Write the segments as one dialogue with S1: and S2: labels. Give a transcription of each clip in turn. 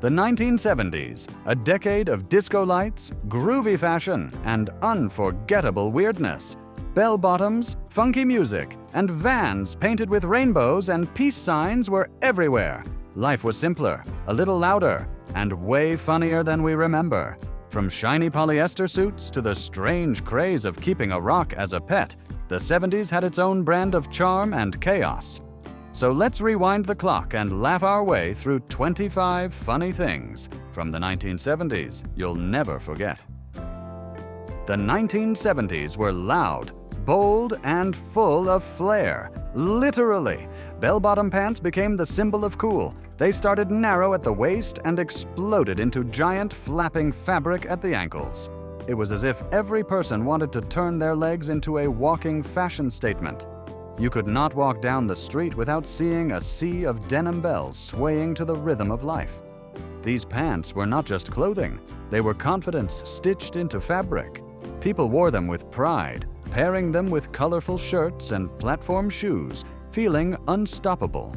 S1: The 1970s, a decade of disco lights, groovy fashion, and unforgettable weirdness. Bell-bottoms, funky music, and vans painted with rainbows and peace signs were everywhere. Life was simpler, a little louder, and way funnier than we remember. From shiny polyester suits to the strange craze of keeping a rock as a pet, the 70s had its own brand of charm and chaos. So let's rewind the clock and laugh our way through 25 funny things from the 1970s you'll never forget. The 1970s were loud, bold, and full of flair. Literally, bell-bottom pants became the symbol of cool. They started narrow at the waist and exploded into giant flapping fabric at the ankles. It was as if every person wanted to turn their legs into a walking fashion statement. You could not walk down the street without seeing a sea of denim bells swaying to the rhythm of life. These pants were not just clothing, they were confidence stitched into fabric. People wore them with pride, pairing them with colorful shirts and platform shoes, feeling unstoppable.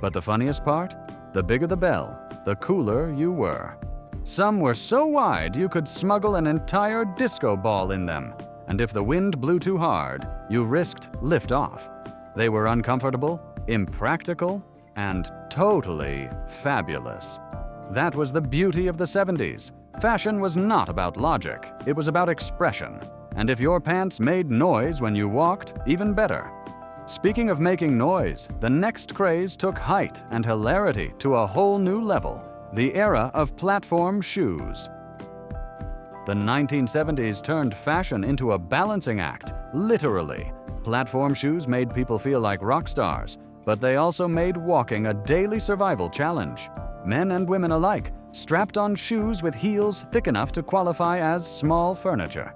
S1: But the funniest part? The bigger the bell, the cooler you were. Some were so wide you could smuggle an entire disco ball in them. And if the wind blew too hard, you risked liftoff. They were uncomfortable, impractical, and totally fabulous. That was the beauty of the 70s. Fashion was not about logic, it was about expression. And if your pants made noise when you walked, even better. Speaking of making noise, the next craze took height and hilarity to a whole new level, the era of platform shoes. The 1970s turned fashion into a balancing act, literally. Platform shoes made people feel like rock stars, but they also made walking a daily survival challenge. Men and women alike strapped on shoes with heels thick enough to qualify as small furniture.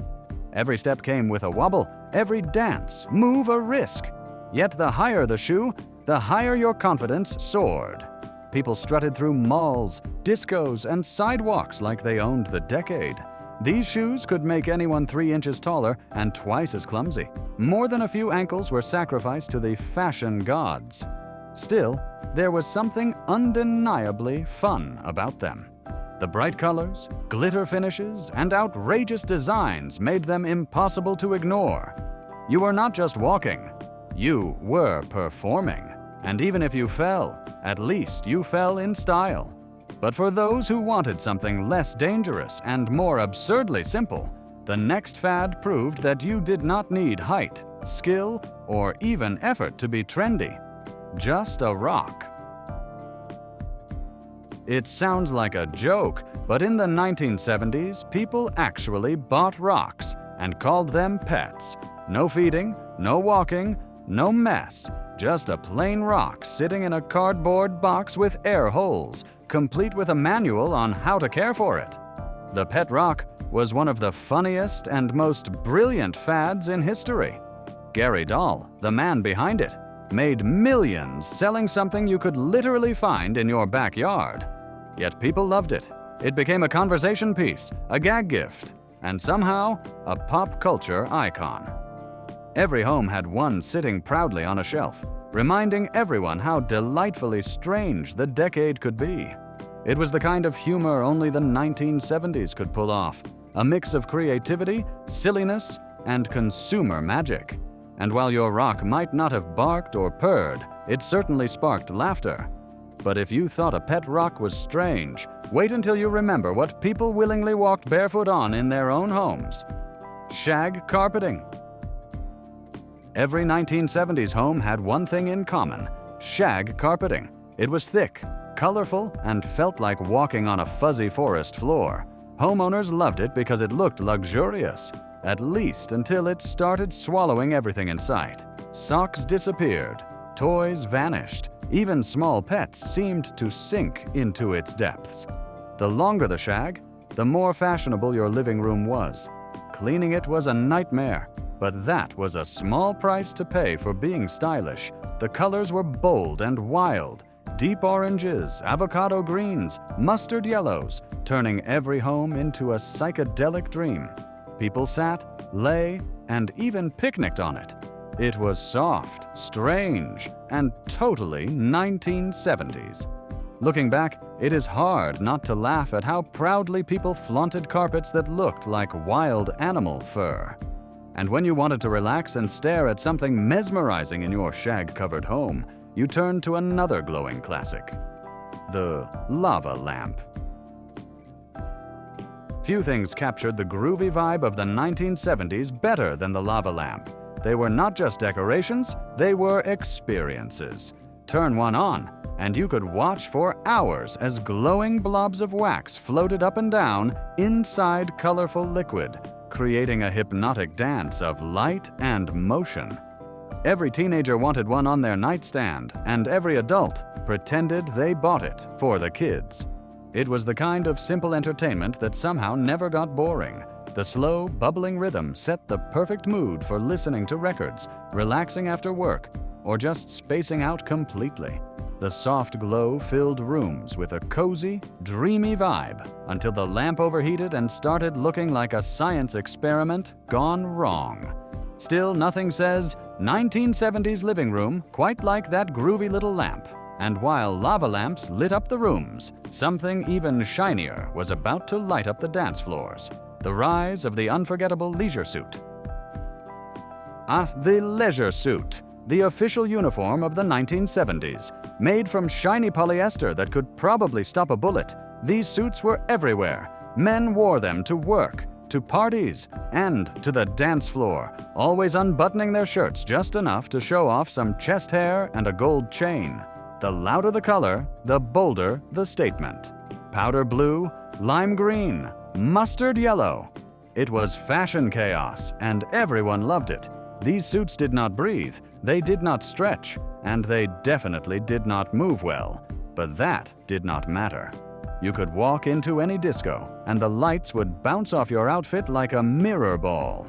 S1: Every step came with a wobble, every dance, move a risk. Yet the higher the shoe, the higher your confidence soared. People strutted through malls, discos, and sidewalks like they owned the decade. These shoes could make anyone 3 inches taller and twice as clumsy. More than a few ankles were sacrificed to the fashion gods. Still, there was something undeniably fun about them. The bright colors, glitter finishes, and outrageous designs made them impossible to ignore. You were not just walking, you were performing. And even if you fell, at least you fell in style. But for those who wanted something less dangerous and more absurdly simple, the next fad proved that you did not need height, skill, or even effort to be trendy. Just a rock. It sounds like a joke, but in the 1970s, people actually bought rocks and called them pets. No feeding, no walking, no mess. Just a plain rock sitting in a cardboard box with air holes, complete with a manual on how to care for it. The pet rock was one of the funniest and most brilliant fads in history. Gary Dahl, the man behind it, made millions selling something you could literally find in your backyard. Yet people loved it. It became a conversation piece, a gag gift, and somehow a pop culture icon. Every home had one sitting proudly on a shelf, reminding everyone how delightfully strange the decade could be. It was the kind of humor only the 1970s could pull off, a mix of creativity, silliness, and consumer magic. And while your rock might not have barked or purred, it certainly sparked laughter. But if you thought a pet rock was strange, wait until you remember what people willingly walked barefoot on in their own homes. Shag carpeting. Every 1970s home had one thing in common: shag carpeting. It was thick, colorful, and felt like walking on a fuzzy forest floor. Homeowners loved it because it looked luxurious, at least until it started swallowing everything in sight. Socks disappeared, toys vanished, even small pets seemed to sink into its depths. The longer the shag, the more fashionable your living room was. Cleaning it was a nightmare. But that was a small price to pay for being stylish. The colors were bold and wild, deep oranges, avocado greens, mustard yellows, turning every home into a psychedelic dream. People sat, lay, and even picnicked on it. It was soft, strange, and totally 1970s. Looking back, it is hard not to laugh at how proudly people flaunted carpets that looked like wild animal fur. And when you wanted to relax and stare at something mesmerizing in your shag-covered home, you turned to another glowing classic, the lava lamp. Few things captured the groovy vibe of the 1970s better than the lava lamp. They were not just decorations, they were experiences. Turn one on, and you could watch for hours as glowing blobs of wax floated up and down inside colorful liquid, creating a hypnotic dance of light and motion. Every teenager wanted one on their nightstand, and every adult pretended they bought it for the kids. It was the kind of simple entertainment that somehow never got boring. The slow, bubbling rhythm set the perfect mood for listening to records, relaxing after work, or just spacing out completely. The soft glow filled rooms with a cozy, dreamy vibe until the lamp overheated and started looking like a science experiment gone wrong. Still, nothing says 1970s living room quite like that groovy little lamp. And while lava lamps lit up the rooms, something even shinier was about to light up the dance floors. The rise of the unforgettable leisure suit. The leisure suit. The official uniform of the 1970s. Made from shiny polyester that could probably stop a bullet, these suits were everywhere. Men wore them to work, to parties, and to the dance floor, always unbuttoning their shirts just enough to show off some chest hair and a gold chain. The louder the color, the bolder the statement. Powder blue, lime green, mustard yellow. It was fashion chaos, and everyone loved it. These suits did not breathe, they did not stretch, and they definitely did not move well. But that did not matter. You could walk into any disco, and the lights would bounce off your outfit like a mirror ball.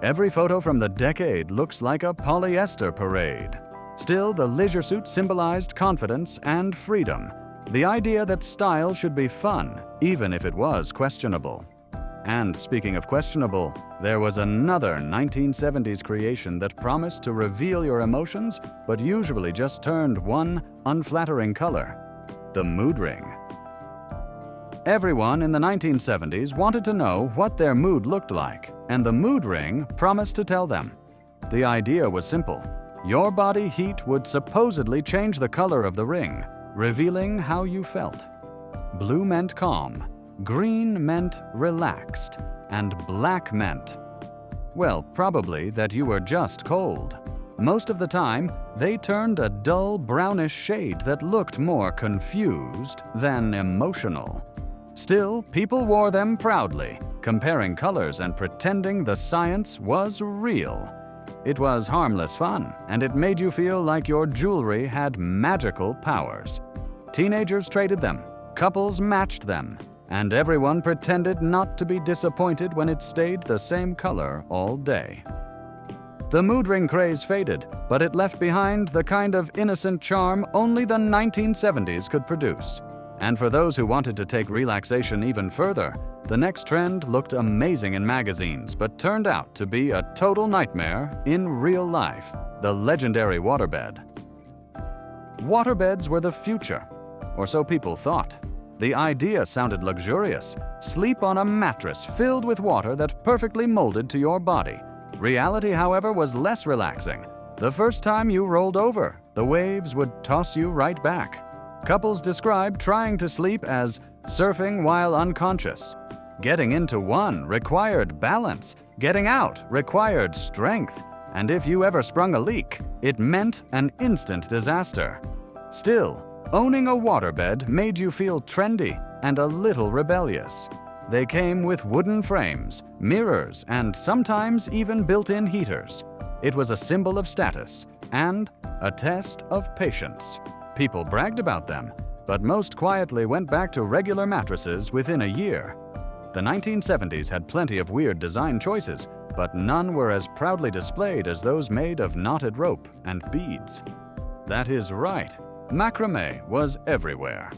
S1: Every photo from the decade looks like a polyester parade. Still, the leisure suit symbolized confidence and freedom. The idea that style should be fun, even if it was questionable. And speaking of questionable, there was another 1970s creation that promised to reveal your emotions, but usually just turned one unflattering color: the mood ring. Everyone in the 1970s wanted to know what their mood looked like, and the mood ring promised to tell them. The idea was simple. Your body heat would supposedly change the color of the ring, revealing how you felt. Blue meant calm, green meant relaxed, and black meant, well, probably that you were just cold. Most of the time, they turned a dull brownish shade that looked more confused than emotional. Still, people wore them proudly, comparing colors and pretending the science was real. It was harmless fun, and it made you feel like your jewelry had magical powers. Teenagers traded them, couples matched them, and everyone pretended not to be disappointed when it stayed the same color all day. The mood ring craze faded, but it left behind the kind of innocent charm only the 1970s could produce. And for those who wanted to take relaxation even further, the next trend looked amazing in magazines, but turned out to be a total nightmare in real life: the legendary waterbed. Waterbeds were the future, or so people thought. The idea sounded luxurious. Sleep on a mattress filled with water that perfectly molded to your body. Reality, however, was less relaxing. The first time you rolled over, the waves would toss you right back. Couples described trying to sleep as surfing while unconscious. Getting into one required balance. Getting out required strength. And if you ever sprung a leak, it meant an instant disaster. Still, owning a waterbed made you feel trendy and a little rebellious. They came with wooden frames, mirrors, and sometimes even built-in heaters. It was a symbol of status and a test of patience. People bragged about them, but most quietly went back to regular mattresses within a year. The 1970s had plenty of weird design choices, but none were as proudly displayed as those made of knotted rope and beads. That is right. Macrame was everywhere.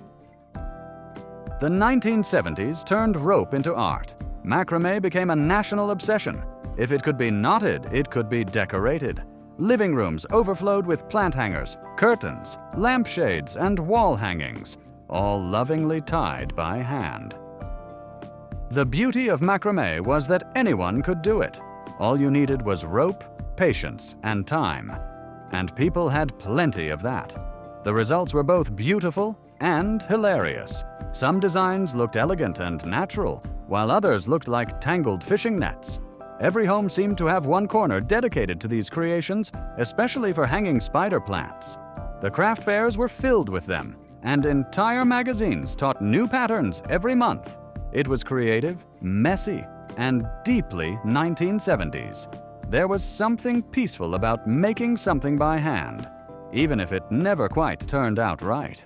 S1: The 1970s turned rope into art. Macrame became a national obsession. If it could be knotted, it could be decorated. Living rooms overflowed with plant hangers, curtains, lampshades, and wall hangings, all lovingly tied by hand. The beauty of macrame was that anyone could do it. All you needed was rope, patience, and time. And people had plenty of that. The results were both beautiful and hilarious. Some designs looked elegant and natural, while others looked like tangled fishing nets. Every home seemed to have one corner dedicated to these creations, especially for hanging spider plants. The craft fairs were filled with them, and entire magazines taught new patterns every month. It was creative, messy, and deeply 1970s. There was something peaceful about making something by hand, even if it never quite turned out right.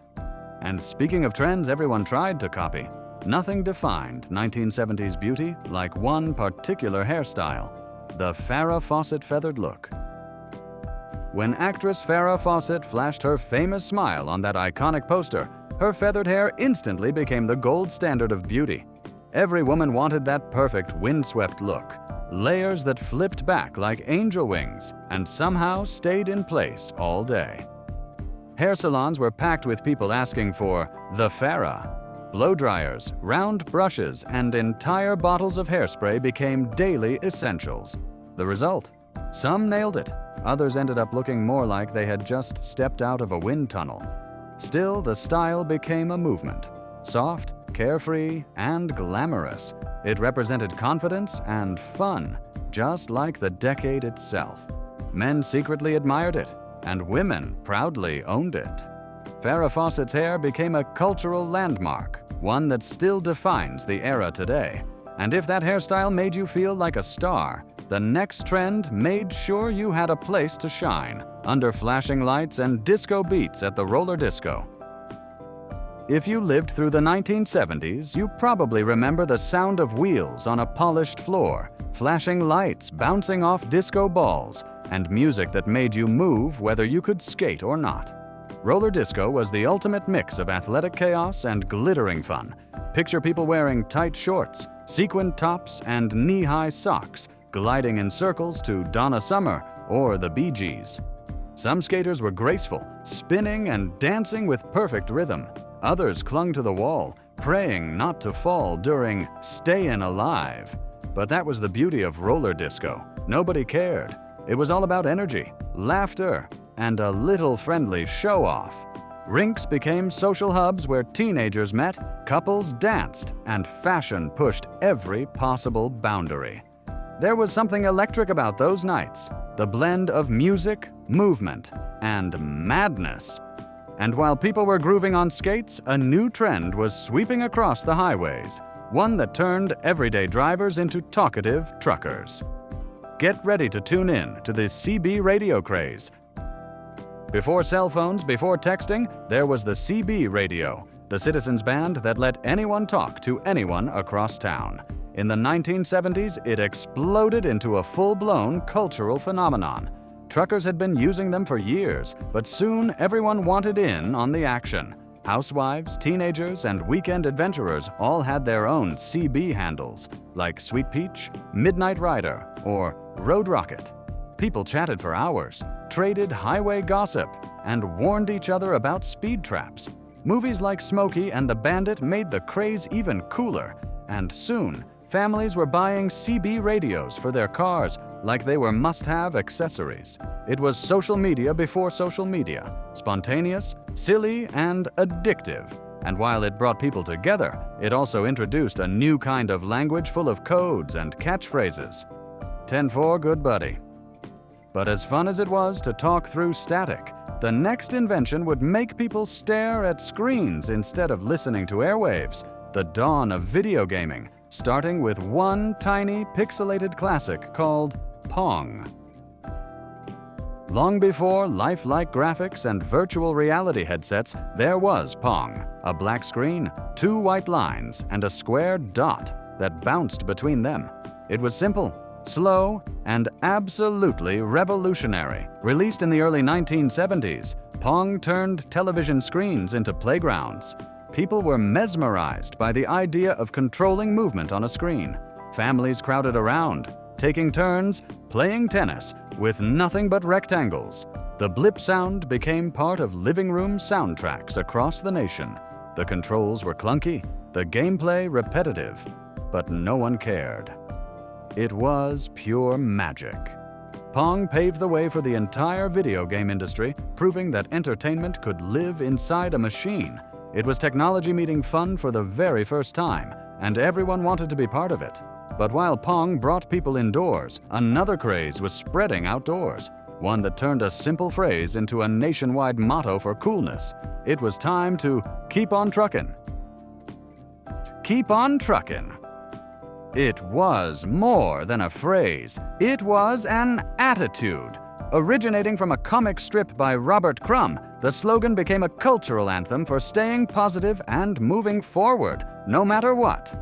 S1: And speaking of trends everyone tried to copy, nothing defined 1970s beauty like one particular hairstyle, the Farrah Fawcett feathered look. When actress Farrah Fawcett flashed her famous smile on that iconic poster, her feathered hair instantly became the gold standard of beauty. Every woman wanted that perfect windswept look, layers that flipped back like angel wings and somehow stayed in place all day. Hair salons were packed with people asking for the Farrah. Blow dryers, round brushes, and entire bottles of hairspray became daily essentials. The result? Some nailed it. Others ended up looking more like they had just stepped out of a wind tunnel. Still, the style became a movement. Soft, carefree, and glamorous. It represented confidence and fun, just like the decade itself. Men secretly admired it, and women proudly owned it. Farrah Fawcett's hair became a cultural landmark, one that still defines the era today. And if that hairstyle made you feel like a star, the next trend made sure you had a place to shine, under flashing lights and disco beats at the roller disco. If you lived through the 1970s, you probably remember the sound of wheels on a polished floor, flashing lights bouncing off disco balls, and music that made you move whether you could skate or not. Roller disco was the ultimate mix of athletic chaos and glittering fun. Picture people wearing tight shorts, sequined tops, and knee-high socks, gliding in circles to Donna Summer or the Bee Gees. Some skaters were graceful, spinning and dancing with perfect rhythm. Others clung to the wall, praying not to fall during Stayin' Alive. But that was the beauty of roller disco. Nobody cared. It was all about energy, laughter, and a little friendly show-off. Rinks became social hubs where teenagers met, couples danced, and fashion pushed every possible boundary. There was something electric about those nights, the blend of music, movement, and madness. And while people were grooving on skates, a new trend was sweeping across the highways, one that turned everyday drivers into talkative truckers. Get ready to tune in to the CB radio craze. Before cell phones, before texting, there was the CB radio, the citizens band that let anyone talk to anyone across town. In the 1970s, it exploded into a full-blown cultural phenomenon. Truckers had been using them for years, but soon everyone wanted in on the action. Housewives, teenagers, and weekend adventurers all had their own CB handles, like Sweet Peach, Midnight Rider, or Road Rocket. People chatted for hours, traded highway gossip, and warned each other about speed traps. Movies like Smokey and the Bandit made the craze even cooler, and soon, families were buying CB radios for their cars like they were must-have accessories. It was social media before social media, spontaneous, silly, and addictive. And while it brought people together, it also introduced a new kind of language full of codes and catchphrases. 10-4, good buddy. But as fun as it was to talk through static, the next invention would make people stare at screens instead of listening to airwaves, the dawn of video gaming, starting with one tiny pixelated classic called Pong. Long before lifelike graphics and virtual reality headsets, there was Pong, a black screen, two white lines, and a square dot that bounced between them. It was simple, slow, and absolutely revolutionary. Released in the early 1970s, Pong turned television screens into playgrounds. People were mesmerized by the idea of controlling movement on a screen. Families crowded around, taking turns playing tennis with nothing but rectangles. The blip sound became part of living room soundtracks across the nation. The controls were clunky, the gameplay repetitive, but no one cared. It was pure magic. Pong paved the way for the entire video game industry, proving that entertainment could live inside a machine. It was technology meeting fun for the very first time, and everyone wanted to be part of it. But while Pong brought people indoors, another craze was spreading outdoors, one that turned a simple phrase into a nationwide motto for coolness. It was time to keep on truckin'. Keep on truckin'. It was more than a phrase. It was an attitude. Originating from a comic strip by Robert Crumb, the slogan became a cultural anthem for staying positive and moving forward, no matter what.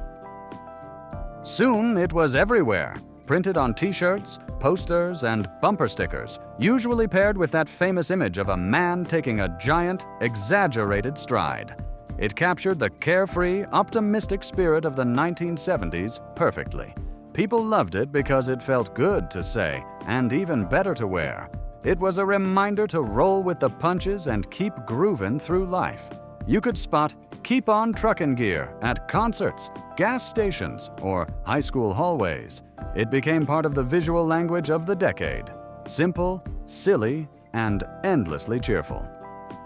S1: Soon it was everywhere, printed on t-shirts, posters, and bumper stickers, usually paired with that famous image of a man taking a giant, exaggerated stride. It captured the carefree, optimistic spirit of the 1970s perfectly. People loved it because it felt good to say, and even better to wear. It was a reminder to roll with the punches and keep groovin' through life. You could spot keep on truckin' gear at concerts, gas stations, or high school hallways. It became part of the visual language of the decade. Simple, silly, and endlessly cheerful.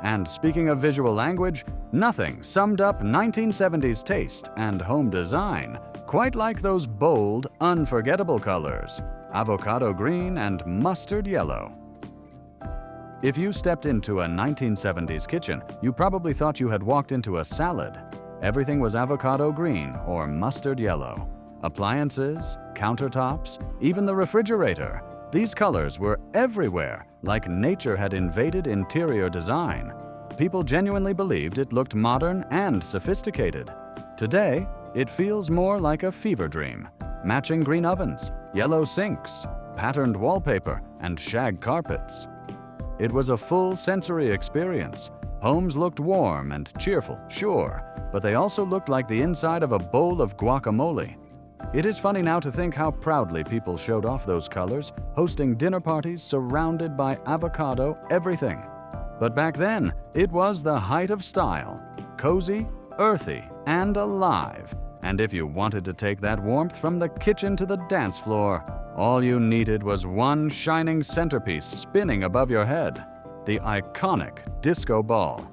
S1: And speaking of visual language, nothing summed up 1970s taste and home design quite like those bold, unforgettable colors, avocado green and mustard yellow. If you stepped into a 1970s kitchen, you probably thought you had walked into a salad. Everything was avocado green or mustard yellow. Appliances, countertops, even the refrigerator. These colors were everywhere, like nature had invaded interior design. People genuinely believed it looked modern and sophisticated. Today, it feels more like a fever dream. Matching green ovens, yellow sinks, patterned wallpaper, and shag carpets. It was a full sensory experience. Homes looked warm and cheerful, sure, but they also looked like the inside of a bowl of guacamole. It is funny now to think how proudly people showed off those colors, hosting dinner parties surrounded by avocado everything. But back then, it was the height of style. Cozy, earthy, and alive. And if you wanted to take that warmth from the kitchen to the dance floor, all you needed was one shining centerpiece spinning above your head, the iconic disco ball.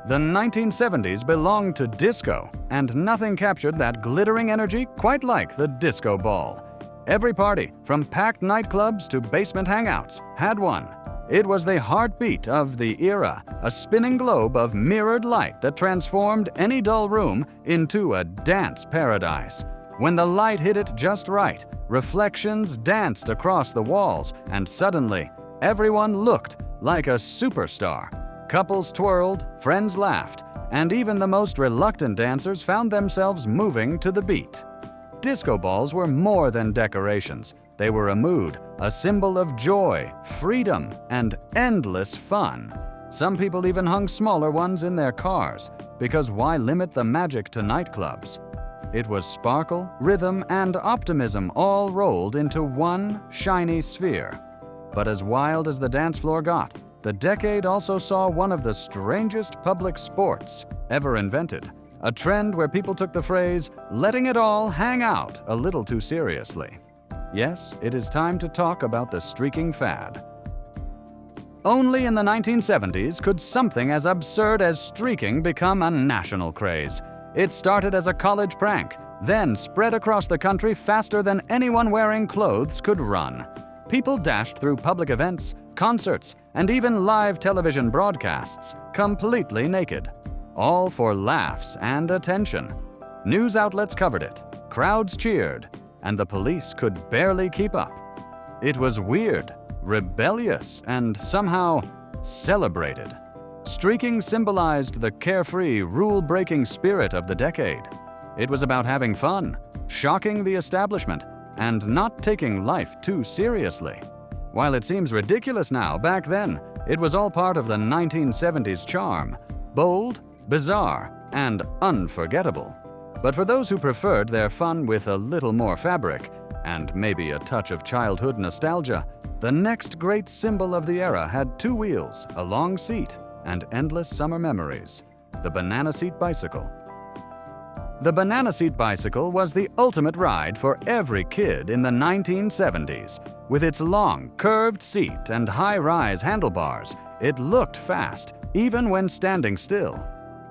S1: The 1970s belonged to disco, and nothing captured that glittering energy quite like the disco ball. Every party, from packed nightclubs to basement hangouts, had one. It was the heartbeat of the era, a spinning globe of mirrored light that transformed any dull room into a dance paradise. When the light hit it just right, reflections danced across the walls, and suddenly, everyone looked like a superstar. Couples twirled, friends laughed, and even the most reluctant dancers found themselves moving to the beat. Disco balls were more than decorations. They were a mood, a symbol of joy, freedom, and endless fun. Some people even hung smaller ones in their cars, because why limit the magic to nightclubs? It was sparkle, rhythm, and optimism all rolled into one shiny sphere. But as wild as the dance floor got, the decade also saw one of the strangest public sports ever invented. A trend where people took the phrase, letting it all hang out, a little too seriously. Yes, it is time to talk about the streaking fad. Only in the 1970s could something as absurd as streaking become a national craze. It started as a college prank, then spread across the country faster than anyone wearing clothes could run. People dashed through public events, concerts, and even live television broadcasts, completely naked. All for laughs and attention. News outlets covered it, crowds cheered, and the police could barely keep up. It was weird, rebellious, and somehow celebrated. Streaking symbolized the carefree, rule-breaking spirit of the decade. It was about having fun, shocking the establishment, and not taking life too seriously. While it seems ridiculous now, back then, it was all part of the 1970s charm. Bold, bizarre, and unforgettable. But for those who preferred their fun with a little more fabric, and maybe a touch of childhood nostalgia, the next great symbol of the era had 2 wheels, a long seat, and endless summer memories: the banana seat bicycle. The banana seat bicycle was the ultimate ride for every kid in the 1970s. With its long, curved seat and high-rise handlebars, it looked fast, even when standing still.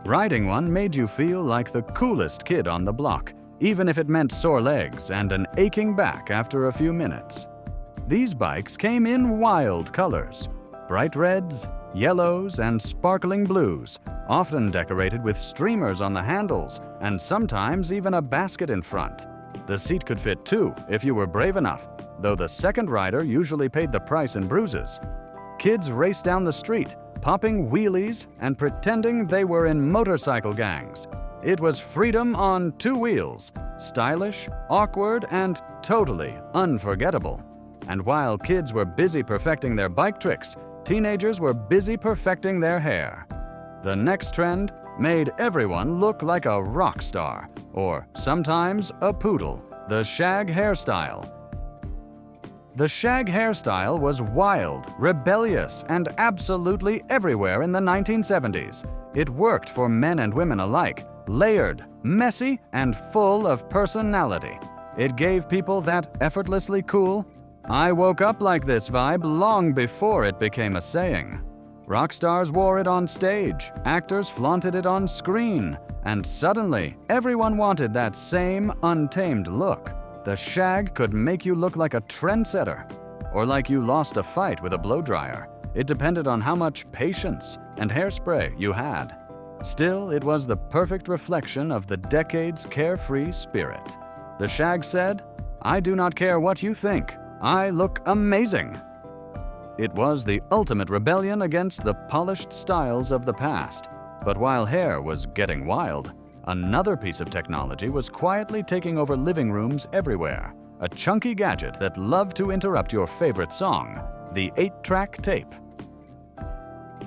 S1: Riding one made you feel like the coolest kid on the block, even if it meant sore legs and an aching back after a few minutes. These bikes came in wild colors: bright reds, yellows, and sparkling blues, often decorated with streamers on the handles and sometimes even a basket in front. The seat could fit 2 if you were brave enough, though the second rider usually paid the price in bruises. Kids raced down the street, popping wheelies and pretending they were in motorcycle gangs. It was freedom on 2 wheels, stylish, awkward, and totally unforgettable. And while kids were busy perfecting their bike tricks, teenagers were busy perfecting their hair. The next trend made everyone look like a rock star, or sometimes a poodle: the shag hairstyle. The shag hairstyle was wild, rebellious, and absolutely everywhere in the 1970s. It worked for men and women alike, layered, messy, and full of personality. It gave people that effortlessly cool, "I woke up like this" vibe long before it became a saying. Rock stars wore it on stage, actors flaunted it on screen, and suddenly everyone wanted that same untamed look. The shag could make you look like a trendsetter, or like you lost a fight with a blow-dryer. It depended on how much patience and hairspray you had. Still, it was the perfect reflection of the decade's carefree spirit. The shag said, "I do not care what you think. I look amazing." It was the ultimate rebellion against the polished styles of the past. But while hair was getting wild, another piece of technology was quietly taking over living rooms everywhere. A chunky gadget that loved to interrupt your favorite song: the 8-track tape.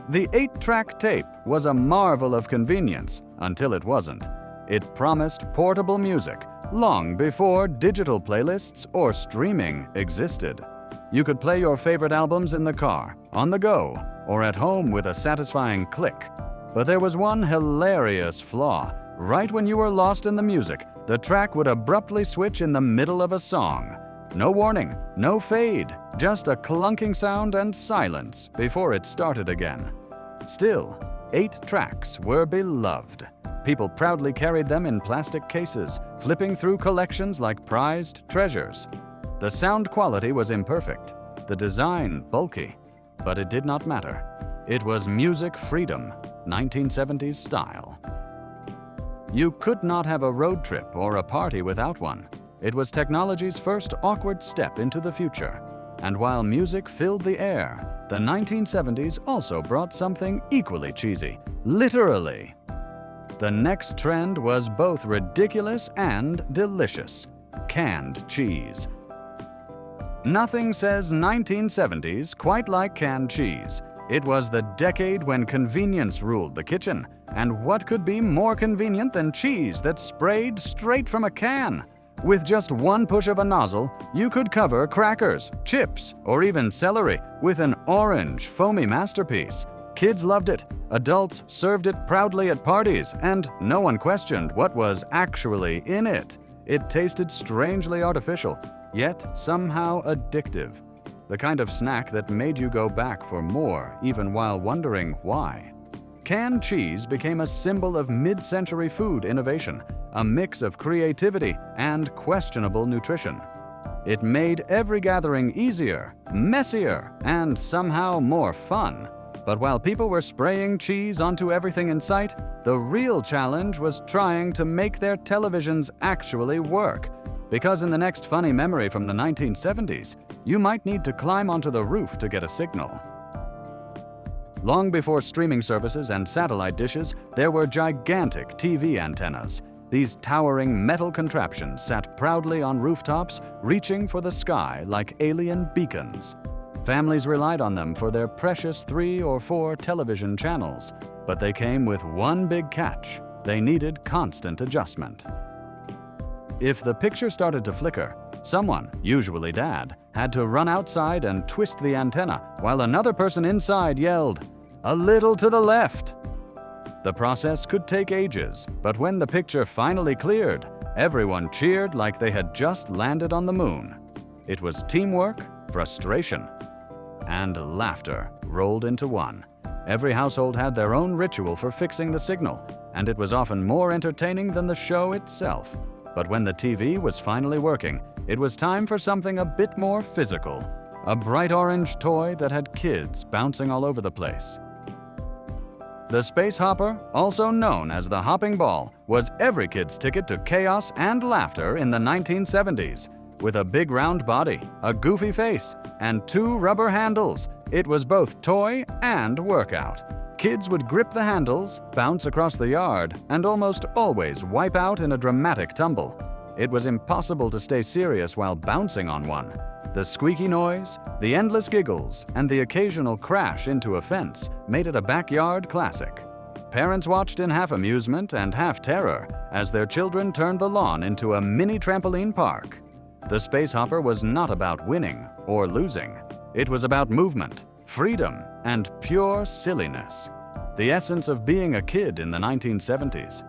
S1: The 8-track tape was a marvel of convenience until it wasn't. It promised portable music long before digital playlists or streaming existed. You could play your favorite albums in the car, on the go, or at home with a satisfying click. But there was one hilarious flaw. Right when you were lost in the music, the track would abruptly switch in the middle of a song. No warning, no fade, just a clunking sound and silence before it started again. Still, 8 tracks were beloved. People proudly carried them in plastic cases, flipping through collections like prized treasures. The sound quality was imperfect, the design bulky, but it did not matter. It was music freedom, 1970s style. You could not have a road trip or a party without one. It was technology's first awkward step into the future. And while music filled the air, the 1970s also brought something equally cheesy, literally. The next trend was both ridiculous and delicious: canned cheese. Nothing says 1970s quite like canned cheese. It was the decade when convenience ruled the kitchen. And what could be more convenient than cheese that sprayed straight from a can? With just one push of a nozzle, you could cover crackers, chips, or even celery with an orange, foamy masterpiece. Kids loved it, adults served it proudly at parties, and no one questioned what was actually in it. It tasted strangely artificial, yet somehow addictive. The kind of snack that made you go back for more, even while wondering why. Canned cheese became a symbol of mid-century food innovation, a mix of creativity and questionable nutrition. It made every gathering easier, messier, and somehow more fun. But while people were spraying cheese onto everything in sight, the real challenge was trying to make their televisions actually work. Because in the next funny memory from the 1970s, you might need to climb onto the roof to get a signal. Long before streaming services and satellite dishes, there were gigantic TV antennas. These towering metal contraptions sat proudly on rooftops, reaching for the sky like alien beacons. Families relied on them for their precious 3 or 4 television channels, but they came with one big catch: they needed constant adjustment. If the picture started to flicker, Someone, usually Dad, had to run outside and twist the antenna while another person inside yelled, "A little to the left!" The process could take ages, but when the picture finally cleared, everyone cheered like they had just landed on the moon. It was teamwork, frustration, and laughter rolled into one. Every household had their own ritual for fixing the signal, and it was often more entertaining than the show itself. But when the TV was finally working, it was time for something a bit more physical. A bright orange toy that had kids bouncing all over the place. The space hopper, also known as the hopping ball, was every kid's ticket to chaos and laughter in the 1970s. With a big round body, a goofy face, and 2 rubber handles, it was both toy and workout. Kids would grip the handles, bounce across the yard, and almost always wipe out in a dramatic tumble. It was impossible to stay serious while bouncing on one. The squeaky noise, the endless giggles, and the occasional crash into a fence made it a backyard classic. Parents watched in half amusement and half terror as their children turned the lawn into a mini trampoline park. The space hopper was not about winning or losing. It was about movement, freedom, and pure silliness. The essence of being a kid in the 1970s.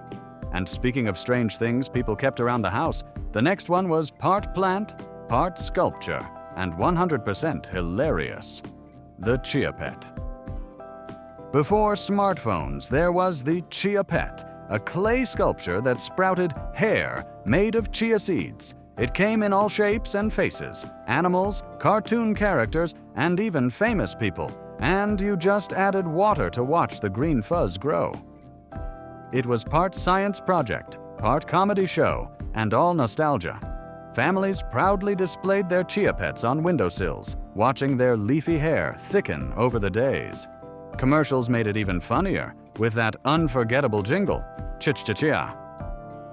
S1: And speaking of strange things people kept around the house, the next one was part plant, part sculpture, and 100% hilarious. The Chia Pet. Before smartphones, there was the Chia Pet, a clay sculpture that sprouted hair made of chia seeds. It came in all shapes and faces, animals, cartoon characters, and even famous people, and you just added water to watch the green fuzz grow. It was part science project, part comedy show, and all nostalgia. Families proudly displayed their chia pets on windowsills, watching their leafy hair thicken over the days. Commercials made it even funnier, with that unforgettable jingle, "Ch-ch-chia."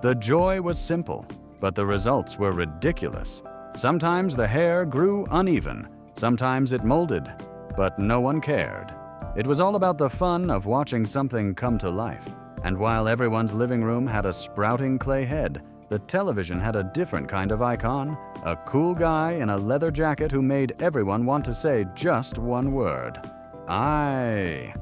S1: The joy was simple, but the results were ridiculous. Sometimes the hair grew uneven, sometimes it molded, but no one cared. It was all about the fun of watching something come to life. And while everyone's living room had a sprouting clay head, the television had a different kind of icon, a cool guy in a leather jacket who made everyone want to say just one word: "Aye."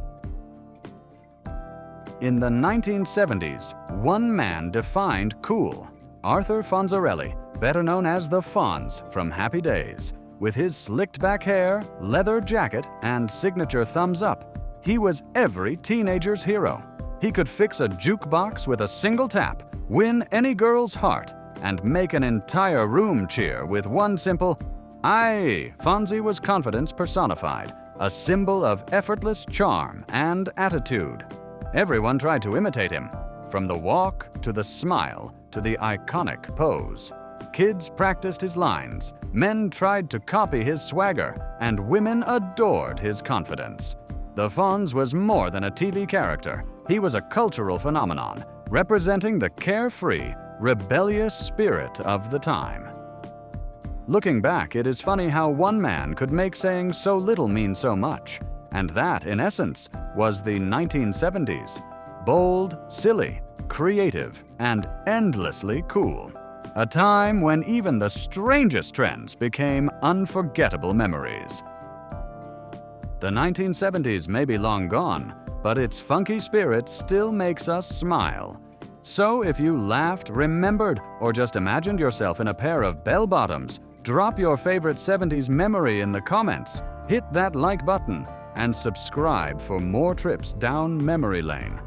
S1: In the 1970s, one man defined cool. Arthur Fonzarelli, better known as the Fonz from Happy Days. With his slicked-back hair, leather jacket, and signature thumbs up, he was every teenager's hero. He could fix a jukebox with a single tap, win any girl's heart, and make an entire room cheer with one simple "Aye." Fonzie was confidence personified, a symbol of effortless charm and attitude. Everyone tried to imitate him, from the walk to the smile to the iconic pose. Kids practiced his lines, men tried to copy his swagger, and women adored his confidence. The Fonz was more than a TV character. He was a cultural phenomenon, representing the carefree, rebellious spirit of the time. Looking back, it is funny how one man could make saying so little mean so much. And that, in essence, was the 1970s. Bold, silly, creative, and endlessly cool. A time when even the strangest trends became unforgettable memories. The 1970s may be long gone, but its funky spirit still makes us smile. So if you laughed, remembered, or just imagined yourself in a pair of bell-bottoms, drop your favorite 70s memory in the comments, hit that like button, and subscribe for more trips down memory lane.